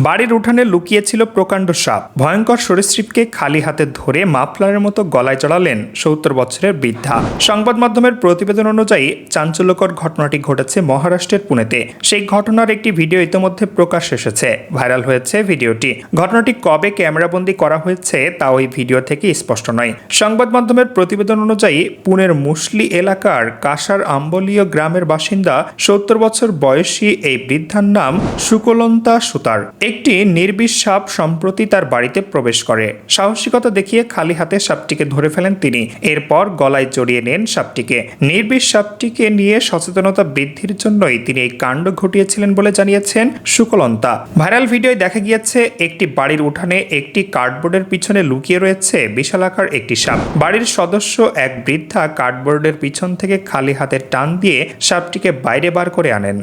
বাড়ির উঠানে লুকিয়েছিল প্রকাণ্ড সাপ। ভয়ঙ্কর সরীসৃপকে খালি হাতে ধরে মাফলারের মতো গলায় জড়ালেন ৭০ বছরের বৃদ্ধা। সংবাদ মাধ্যমের প্রতিবেদন অনুযায়ী চাঞ্চল্যকর ঘটনাটি ঘটেছে মহারাষ্ট্রের পুনেতে। সেই ঘটনার একটি ভিডিও ইতিমধ্যে প্রকাশ এসেছে, ভাইরাল হয়েছে ভিডিওটি। ঘটনাটি কবে ক্যামেরাবন্দি করা হয়েছে তা ওই ভিডিও থেকে স্পষ্ট নয়। সংবাদ মাধ্যমের প্রতিবেদন অনুযায়ী পুনের মুসলি এলাকার কাসার আম্বলীয় গ্রামের বাসিন্দা ৭০ বছর বয়সী এই বৃদ্ধার নাম সুকলন্তা সুতার। একটি নির্বিষ সাপ সম্প্রতি তার বাড়িতে প্রবেশ করে। সাহসিকতা দেখিয়ে খালি হাতে সাপটিকে ধরে ফেলেন তিনি। এরপর গলায় জড়িয়ে নেন সাপটিকে। নির্বিষ সাপটিকে নিয়ে সচেতনতা বৃদ্ধির জন্যই তিনি এই কাণ্ড ঘটিয়েছিলেন বলে জানিয়েছেন সুকলন্তা। ভাইরাল ভিডিওয় দেখা গিয়েছে একটি বাড়ির উঠানে একটি কার্ডবোর্ডের পিছনে লুকিয়ে রয়েছে বিশালাকার একটি সাপ। বাড়ির সদস্য এক বৃদ্ধা কার্ডবোর্ডের পিছন থেকে খালি হাতে টান দিয়ে সাপটিকে বাইরে বার করে আনেন।